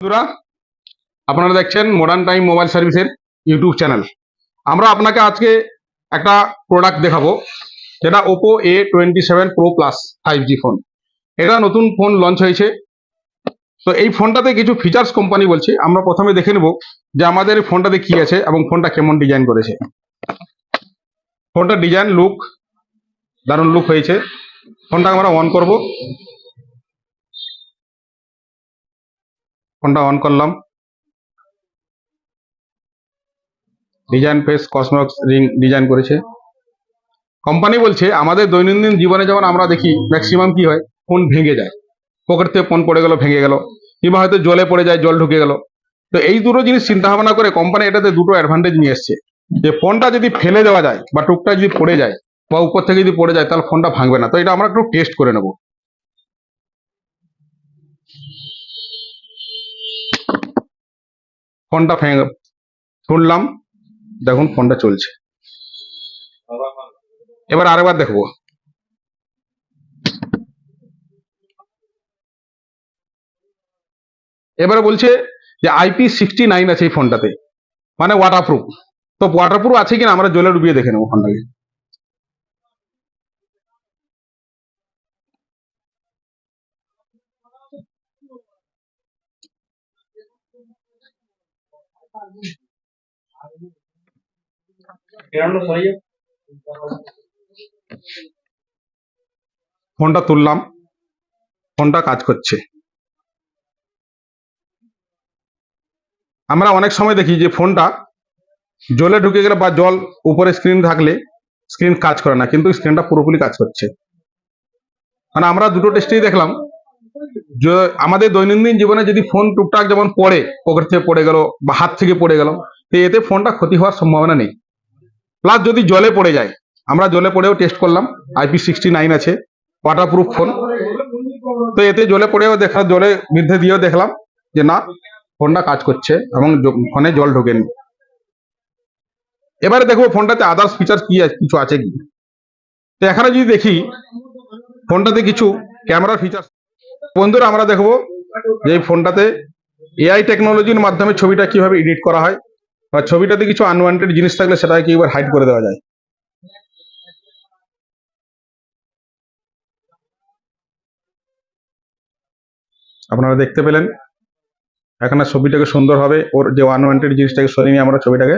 বন্ধুরা, আপনারা দেখছেন মডার্ন টাইম মোবাইল সার্ভিসের ইউটিউব চ্যানেল। আমরা আপনাকে আজকে একটা প্রোডাক্ট দেখাবো, যেটা Oppo A27 Pro Plus 5G phone. এটা নতুন ফোন লঞ্চ হয়েছে। তো এই ফোনটাতে কিছু ফিচার্স কোম্পানি বলছে। আমরা প্রথমে দেখে নেব যে আমাদের এই ফোনটাতে কি আছে এবং ফোনটা কেমন ডিজাইন করেছে। ফোনটা ডিজাইন লুক দারুণ লুক হয়েছে। ফোনটা আমরা অন করব। ফোনটা অন করলাম। ডিজাইন ফেস কসমক্স রিং ডিজাইন করেছে। কোম্পানি বলছে আমাদের দৈনন্দিন জীবনে যেমন আমরা দেখি ম্যাক্সিমাম কি হয়, ফোন ভেঙে যায়, পকেট থেকে ফোন পড়ে গেল ভেঙে গেল, কিংবা হয়তো জলে পড়ে যায়, জল ঢুকে গেল। তো এই দুটো জিনিস চিন্তা ভাবনা করে কোম্পানি এটাতে দুটো অ্যাডভান্টেজ নিয়ে এসছে, যে ফোনটা যদি ফেলে দেওয়া যায় বা টুকটা যদি পড়ে যায় বা উপর থেকে যদি পড়ে যায় তাহলে ফোনটা ভাঙবে না। তো এটা আমরা একটু টেস্ট করে নেব। ফোনটা শুনলাম, দেখুন ফোনটা চলছে। এবার আরেকবার দেখবো। এবারে বলছে যে IP69 আছে এই ফোনটাতে, মানে ওয়াটারপ্রুফ। তো ওয়াটারপ্রুফ আছে কিনা আমরা জলে ডুবিয়ে দেখে নেবো ফোনটাকে। ফোনটা তুললাম, ফোনটা কাজ করছে। আমরা অনেক সময় দেখি যে ফোনটা জলে ঢুকে গেলে বা জল উপরে স্ক্রিন থাকলে স্ক্রিন কাজ করে না, কিন্তু স্ক্রিনটা পুরোপুরি কাজ করছে। মানে আমরা দুটো টেস্টেই দেখলাম যে আমাদের দৈনন্দিন জীবনে যদি ফোন টুকটাক যেমন পড়ে, পকেট থেকে পড়ে গেল বা হাত থেকে পড়ে গেল, তো এতে ফোনটা ক্ষতি হওয়ার সম্ভাবনা নেই। প্লাস যদি জলে পড়ে যায়, আমরা জলে পড়েও টেস্ট করলাম, IP69 আছে, ওয়াটারপ্রুফ ফোন। তো এতে জলে পড়েও জলে বিদ্ধে দিয়েও দেখলাম যে না, ফোনটা কাজ করছে এবং ফোনে জল ঢোকেনি। এবারে দেখবো ফোনটাতে আদার্স ফিচার কি কিছু আছে কি। তো এখানে যদি দেখি ফোনটাতে কিছু ক্যামেরার ফিচার, বন্ধুরা আমরা দেখবো যে এই ফোনটাতে AI টেকনোলজির মাধ্যমে ছবিটা কিভাবে এডিট করা হয়, বা ছবিটাতে কিছু আনওয়ান্টেড জিনিস থাকলে সেটাকে কিভাবে হাইড করে দেওয়া যায়। আপনারা দেখতে পেলেন এখানে ছবিটাকে সুন্দরভাবে ওর যে আনওয়ান্টেড জিনিসটাকে সরিয়ে নিয়ে আমরা ছবিটাকে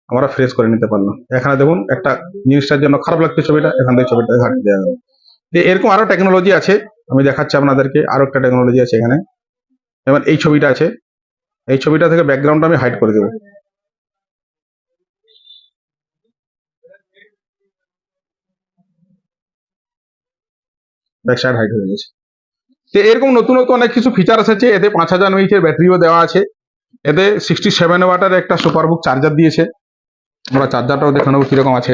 আমরা ফ্রেশ করে নিতে পারলাম। এখানে দেখুন একটা জিনিসটার জন্য খারাপ লাগছে ছবিটা, এখান থেকে ছবিটাকে হাটিয়ে দেওয়া গেল। এরকম আরো টেকনোলজি আছে, আমি দেখাচ্ছি আপনাদেরকে। আরো একটা টেকনোলজি আছে এখানে। যেমন এই ছবিটা আছে, এই ছবিটা থেকে ব্যাকগ্রাউন্ডটা আমি হাইড করে দেবো। ব্যাক সাইড হাইড হয়ে গেছে। তো এরকম নতুন নতুন অনেক কিছু ফিচার আছে। এতে 5000 mAh ব্যাটারিও দেওয়া আছে। এতে 67 ওয়াটের একটা সুপারবুক চার্জার দিয়েছে। আমরা চার্জারটাও দেখে নেবো কিরকম আছে।